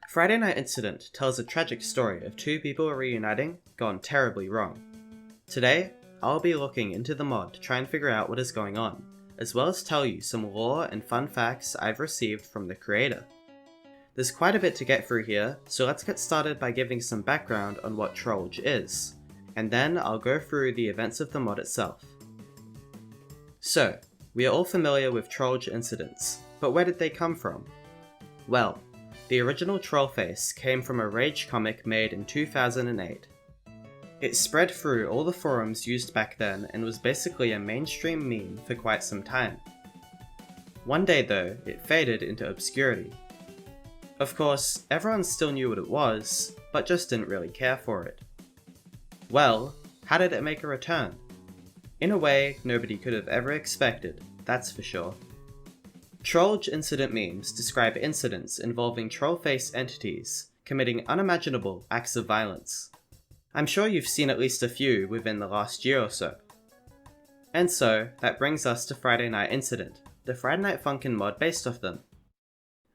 Friday Night Incident tells a tragic story of two people reuniting gone terribly wrong. Today, I'll be looking into the mod to try and figure out what is going on, as well as tell you some lore and fun facts I've received from the creator. There's quite a bit to get through here, so let's get started by giving some background on what Trolge is, and then I'll go through the events of the mod itself. So, we are all familiar with Trolge incidents, but where did they come from? Well, the original Trollface came from a Rage comic made in 2008. It spread through all the forums used back then and was basically a mainstream meme for quite some time. One day though, it faded into obscurity. Of course, everyone still knew what it was, but just didn't really care for it. Well, how did it make a return? In a way nobody could have ever expected, that's for sure. Trolge incident memes describe incidents involving trollface entities committing unimaginable acts of violence. I'm sure you've seen at least a few within the last year or so. And so, that brings us to Friday Night Incident, the Friday Night Funkin mod based off them.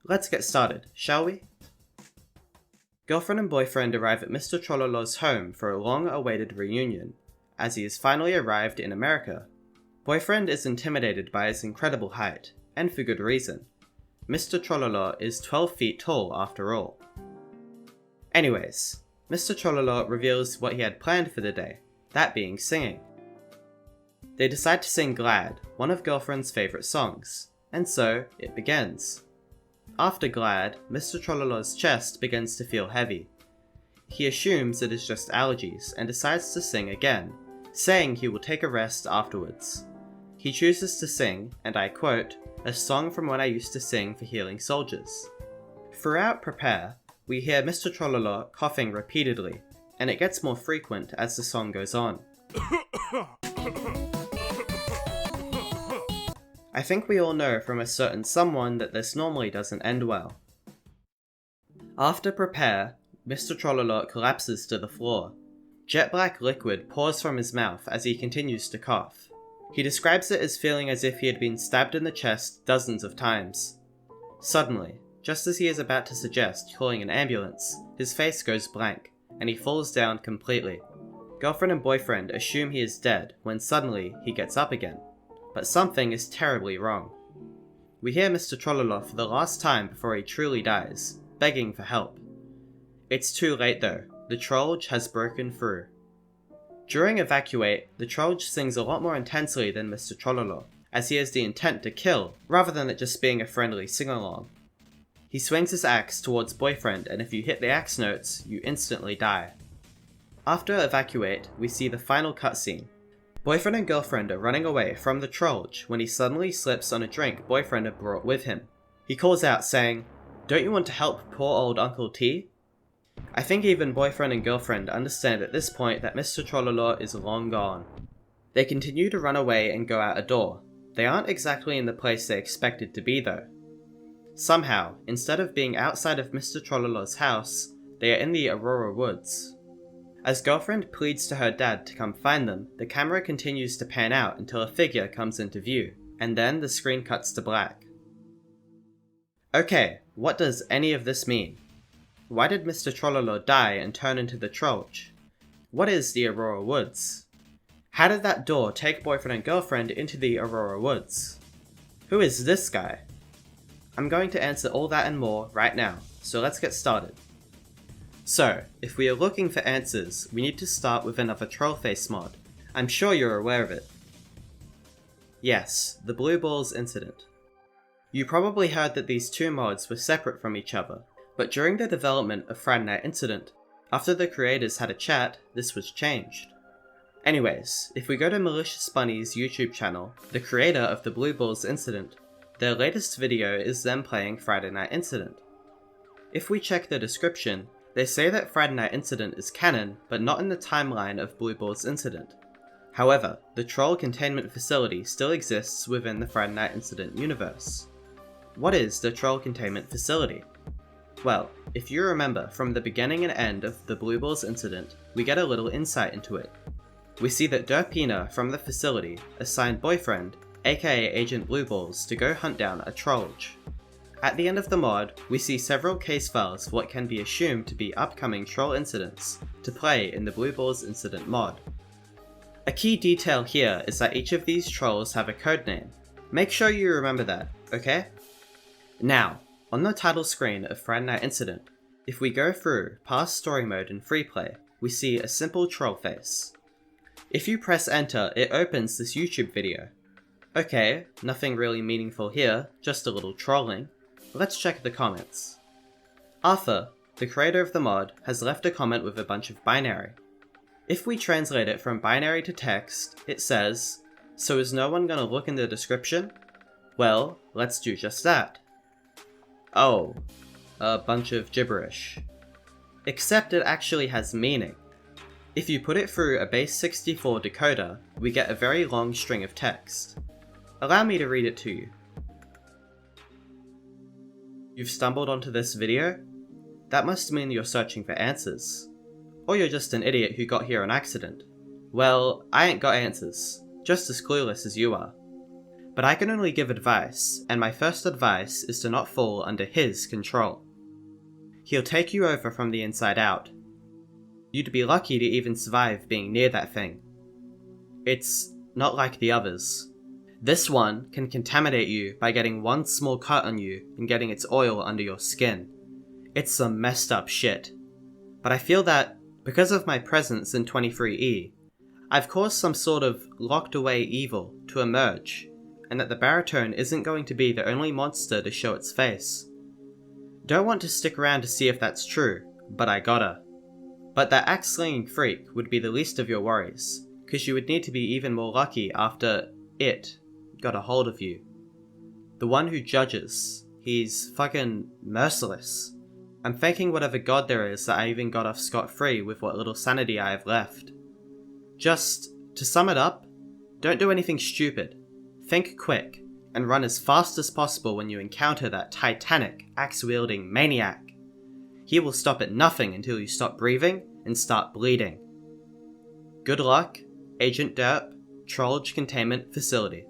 Let's get started, shall we? Girlfriend and boyfriend arrive at Mr. Trollolol's home for a long-awaited reunion, as he has finally arrived in America. Boyfriend is intimidated by his incredible height, and for good reason. Mr. Trollolol is 12 feet tall after all. Anyways, Mr. Trollolol reveals what he had planned for the day, that being singing. They decide to sing Glad, one of Girlfriend's favourite songs, and so it begins. After Glad, Mr. Trollolol's chest begins to feel heavy. He assumes it is just allergies and decides to sing again, saying he will take a rest afterwards. He chooses to sing, and I quote, "a song from when I used to sing for healing soldiers." Throughout Prepare, we hear Mr. Trollolol coughing repeatedly, and it gets more frequent as the song goes on. I think we all know from a certain someone that this normally doesn't end well. After Prepare, Mr. Trollolol collapses to the floor. Jet black liquid pours from his mouth as he continues to cough. He describes it as feeling as if he had been stabbed in the chest dozens of times. Suddenly, just as he is about to suggest calling an ambulance, his face goes blank, and he falls down completely. Girlfriend and boyfriend assume he is dead when suddenly he gets up again. But something is terribly wrong. We hear Mr. Trollolol for the last time before he truly dies, begging for help. It's too late though, the Trolge has broken through. During Evacuate, the Trolge sings a lot more intensely than Mr. Trollolol, as he has the intent to kill, rather than it just being a friendly sing-along. He swings his axe towards boyfriend, and if you hit the axe notes, you instantly die. After Evacuate, we see the final cutscene. Boyfriend and girlfriend are running away from the Trolge when he suddenly slips on a drink boyfriend had brought with him. He calls out saying, "Don't you want to help poor old Uncle T?" I think even boyfriend and girlfriend understand at this point that Mr. Trollolol is long gone. They continue to run away and go out a door. They aren't exactly in the place they expected to be though. Somehow, instead of being outside of Mr. Trollolol's house, they are in the Aurora Woods. As girlfriend pleads to her dad to come find them, the camera continues to pan out until a figure comes into view, and then the screen cuts to black. Okay, what does any of this mean? Why did Mr. Trollolol die and turn into the Trolge? What is the Aurora Woods? How did that door take boyfriend and girlfriend into the Aurora Woods? Who is this guy? I'm going to answer all that and more right now, so let's get started. So, if we are looking for answers, we need to start with another Trollface mod. I'm sure you're aware of it. Yes, the Blue Balls incident. You probably heard that these two mods were separate from each other, but during the development of Friday Night Incident, after the creators had a chat, this was changed. Anyways, if we go to Malicious Bunny's YouTube channel, the creator of the Blue Balls incident, their latest video is them playing Friday Night Incident. If we check the description, they say that Friday Night Incident is canon, but not in the timeline of Blue Balls incident. However, the Troll Containment Facility still exists within the Friday Night Incident universe. What is the Troll Containment Facility? Well, if you remember from the beginning and end of the Blue Balls incident, we get a little insight into it. We see that Derpina from the facility assigned boyfriend, aka Agent Blue Balls, to go hunt down a Trolge. At the end of the mod, we see several case files for what can be assumed to be upcoming troll incidents to play in the Blue Balls Incident mod. A key detail here is that each of these trolls have a codename. Make sure you remember that, okay? Now, on the title screen of Friday Night Incident, if we go through past story mode and free play, we see a simple troll face. If you press enter, it opens this YouTube video. Okay, nothing really meaningful here, just a little trolling. Let's check the comments. Arthur, the creator of the mod, has left a comment with a bunch of binary. If we translate it from binary to text, it says, "So is no one gonna look in the description? Well, let's do just that." Oh, a bunch of gibberish. Except it actually has meaning. If you put it through a base 64 decoder, we get a very long string of text. Allow me to read it to you. You've stumbled onto this video? That must mean you're searching for answers. Or you're just an idiot who got here on accident. Well, I ain't got answers, just as clueless as you are. But I can only give advice, and my first advice is to not fall under his control. He'll take you over from the inside out. You'd be lucky to even survive being near that thing. It's not like the others. This one can contaminate you by getting one small cut on you and getting its oil under your skin. It's some messed up shit. But I feel that, because of my presence in 23E, I've caused some sort of locked away evil to emerge, and that the baritone isn't going to be the only monster to show its face. Don't want to stick around to see if that's true, but I gotta. But that axe-slinging freak would be the least of your worries, cause you would need to be even more lucky after it got a hold of you. The one who judges, he's fucking merciless. I'm thanking whatever god there is that I even got off scot-free with what little sanity I have left. Just, to sum it up, don't do anything stupid. Think quick, and run as fast as possible when you encounter that titanic, axe-wielding maniac. He will stop at nothing until you stop breathing and start bleeding. Good luck, Agent Derp, Trollage Containment Facility.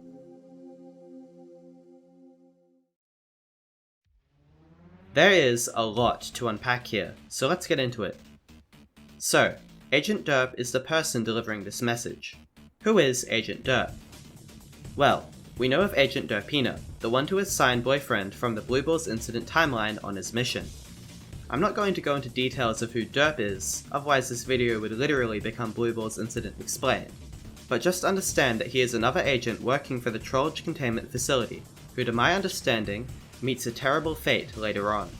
There is a lot to unpack here, so let's get into it. So, Agent Derp is the person delivering this message. Who is Agent Derp? Well, we know of Agent Derpina, the one to assign boyfriend from the Blue Balls Incident timeline on his mission. I'm not going to go into details of who Derp is, otherwise this video would literally become Blue Balls Incident Explained. But just understand that he is another agent working for the Trollage Containment Facility, who to my understanding, meets a terrible fate later on.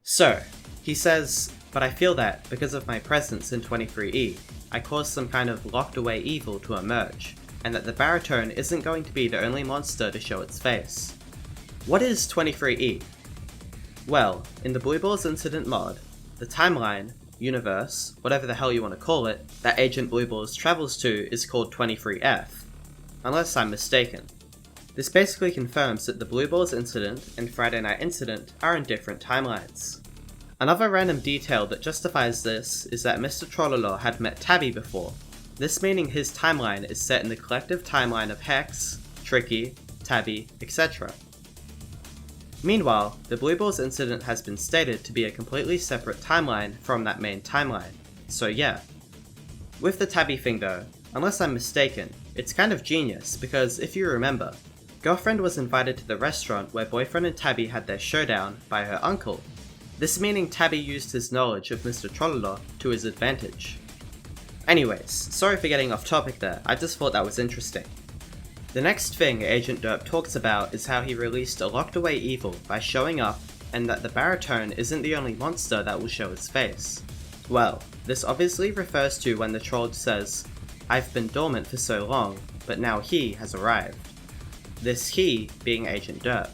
So, he says, but I feel that, because of my presence in 23E, I caused some kind of locked away evil to emerge, and that the baritone isn't going to be the only monster to show its face. What is 23E? Well, in the Blue Balls Incident mod, the timeline, universe, whatever the hell you want to call it, that Agent Blue Balls travels to is called 23F, unless I'm mistaken. This basically confirms that the Blue Balls Incident and Friday Night Incident are in different timelines. Another random detail that justifies this is that Mr. Trollolo had met Tabby before, this meaning his timeline is set in the collective timeline of Hex, Tricky, Tabby, etc. Meanwhile, the Blue Balls Incident has been stated to be a completely separate timeline from that main timeline, so yeah. With the Tabby thing though, unless I'm mistaken, it's kind of genius because if you remember, Girlfriend was invited to the restaurant where Boyfriend and Tabby had their showdown by her uncle, this meaning Tabby used his knowledge of Mr. Trollolo to his advantage. Anyways, sorry for getting off topic there, I just thought that was interesting. The next thing Agent Derp talks about is how he released a locked away evil by showing up, and that the baritone isn't the only monster that will show its face. Well, this obviously refers to when the troll says, "I've been dormant for so long, but now he has arrived." This he being Agent Derp.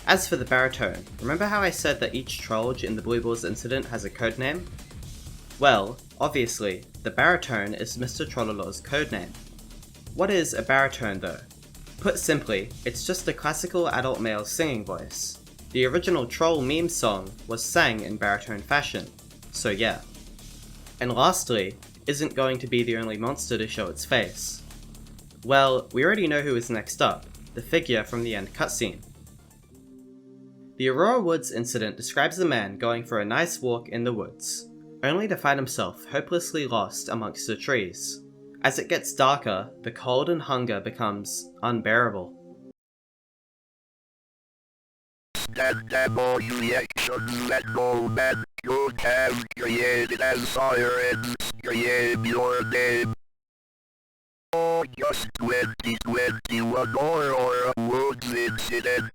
As for the baritone, remember how I said that each trollage in the Blue Balls Incident has a codename? Well, obviously, the baritone is Mr. Trollolo's codename. What is a baritone though? Put simply, it's just a classical adult male singing voice. The original troll meme song was sang in baritone fashion, so yeah. And lastly, isn't going to be the only monster to show its face. Well, we already know who is next up, the figure from the end cutscene. The Aurora Woods incident describes a man going for a nice walk in the woods, only to find himself hopelessly lost amongst the trees. As it gets darker, the cold and hunger becomes unbearable. Stand demo reactions that no man could have created as sirens scream your name. August 2021 Aurora Woods incident.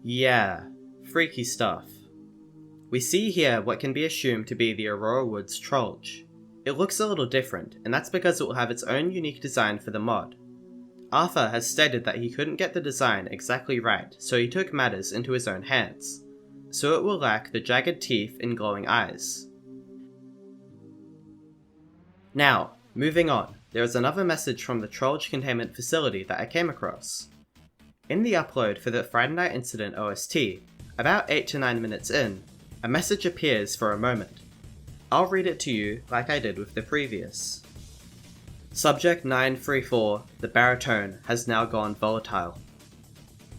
Yeah, freaky stuff. We see here what can be assumed to be the Aurora Woods Trolge. It looks a little different, and that's because it will have its own unique design for the mod. Arthur has stated that he couldn't get the design exactly right, so he took matters into his own hands. So it will lack the jagged teeth and glowing eyes. Now, moving on, there is another message from the Trolge containment facility that I came across. In the upload for the Friday Night Incident OST, about 8 to 9 minutes in, a message appears for a moment. I'll read it to you like I did with the previous. Subject 934, the baritone, has now gone volatile.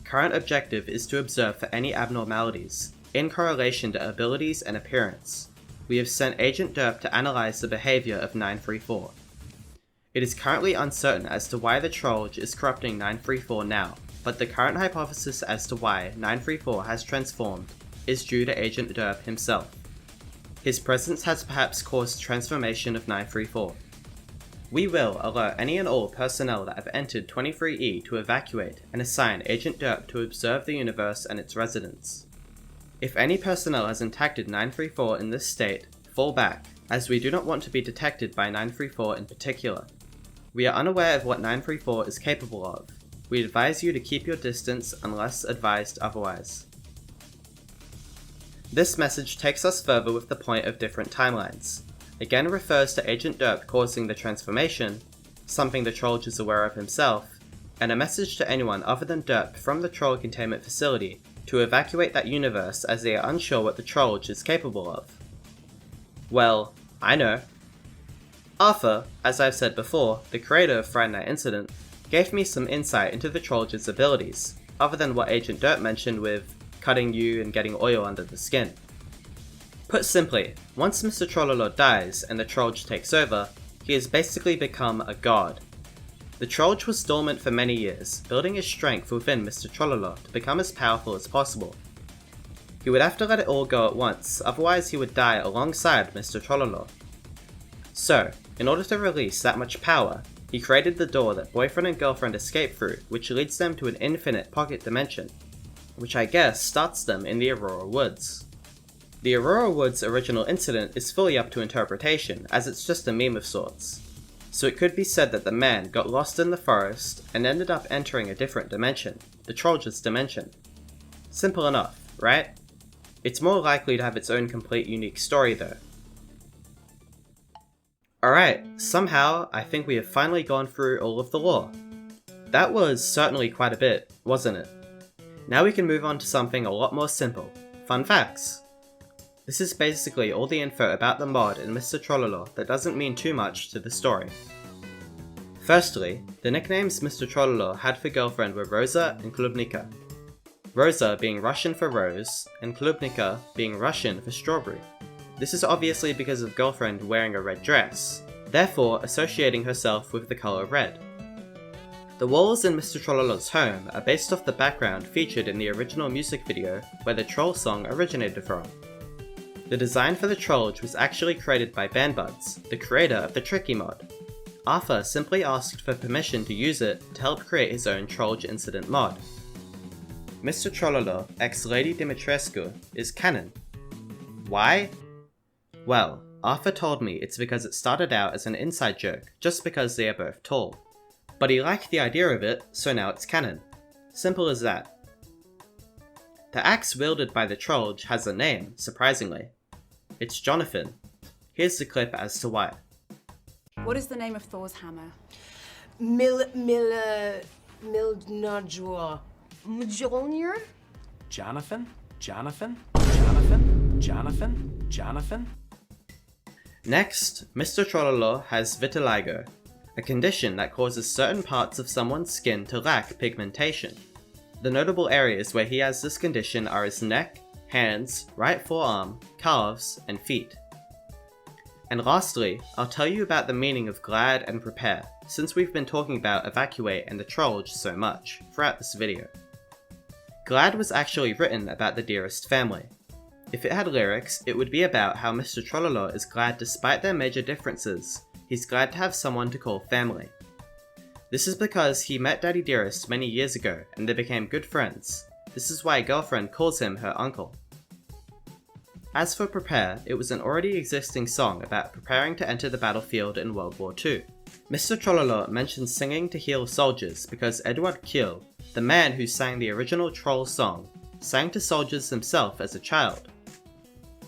Current objective is to observe for any abnormalities, in correlation to abilities and appearance. We have sent Agent Derp to analyze the behavior of 934. It is currently uncertain as to why the Trolge is corrupting 934 now, but the current hypothesis as to why 934 has transformed is due to Agent Derp himself. His presence has perhaps caused transformation of 934. We will alert any and all personnel that have entered 23E to evacuate and assign Agent Derp to observe the universe and its residents. If any personnel has contacted 934 in this state, fall back, as we do not want to be detected by 934 in particular. We are unaware of what 934 is capable of. We advise you to keep your distance unless advised otherwise. This message takes us further with the point of different timelines. Again refers to Agent Derp causing the transformation, something the Trolge is aware of himself, and a message to anyone other than Derp from the Troll containment facility to evacuate that universe as they are unsure what the Trolge is capable of. Well, I know. Arthur, as I've said before, the creator of Friday Night Incident, gave me some insight into the Trolge's abilities, other than what Agent Derp mentioned with cutting you and getting oil under the skin. Put simply, once Mr. Trollolo dies and the Trolge takes over, he has basically become a god. The Trolge was dormant for many years, building his strength within Mr. Trollolo to become as powerful as possible. He would have to let it all go at once, otherwise he would die alongside Mr. Trollolo. So, in order to release that much power, he created the door that boyfriend and girlfriend escape through, which leads them to an infinite pocket dimension, which I guess starts them in the Aurora Woods. The Aurora Woods original incident is fully up to interpretation, as it's just a meme of sorts. So it could be said that the man got lost in the forest and ended up entering a different dimension, the Trolge's dimension. Simple enough, right? It's more likely to have its own complete unique story though. Alright, somehow I think we have finally gone through all of the lore. That was certainly quite a bit, wasn't it? Now we can move on to something a lot more simple, fun facts. This is basically all the info about the mod and Mr. Trollolo that doesn't mean too much to the story. Firstly, the nicknames Mr. Trollolo had for girlfriend were Rosa and Klubnika. Rosa being Russian for rose, and Klubnika being Russian for strawberry. This is obviously because of girlfriend wearing a red dress, therefore associating herself with the colour red. The walls in Mr. Trollolo's home are based off the background featured in the original music video where the troll song originated from. The design for the Trolge was actually created by BandBuds, the creator of the Tricky mod. Arthur simply asked for permission to use it to help create his own Trolge incident mod. Mr. Trollolo x Lady Dimitrescu is canon. Why? Well, Arthur told me it's because it started out as an inside joke, just because they are both tall. But he liked the idea of it, so now it's canon. Simple as that. The axe wielded by the Trolge has a name, surprisingly. It's Jonathan. Here's the clip as to why. What is the name of Thor's hammer? Mjolnir? Jonathan? Next, Mr. Trollolo has vitiligo. a condition that causes certain parts of someone's skin to lack pigmentation. The notable areas where he has this condition are his neck, hands, right forearm, calves, and feet. And lastly, I'll tell you about the meaning of glad and prepare, since we've been talking about evacuate and the trolls so much throughout this video. Glad was actually written about the Dearest family. If it had lyrics, it would be about how Mr. Trololo is glad despite their major differences, he's glad to have someone to call family. This is because he met Daddy Dearest many years ago and they became good friends. This is why a girlfriend calls him her uncle. As for Prepare, it was an already existing song about preparing to enter the battlefield in World War II. Mr. Trololo mentions singing to heal soldiers because Edward Kiel, the man who sang the original Troll song, sang to soldiers himself as a child.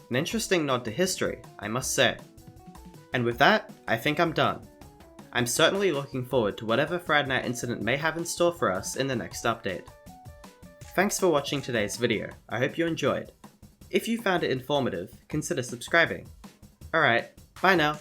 An interesting nod to history, I must say. And with that, I think I'm done. I'm certainly looking forward to whatever Friday Night Incident may have in store for us in the next update. Thanks for watching today's video, I hope you enjoyed. If you found it informative, consider subscribing. Alright, bye now.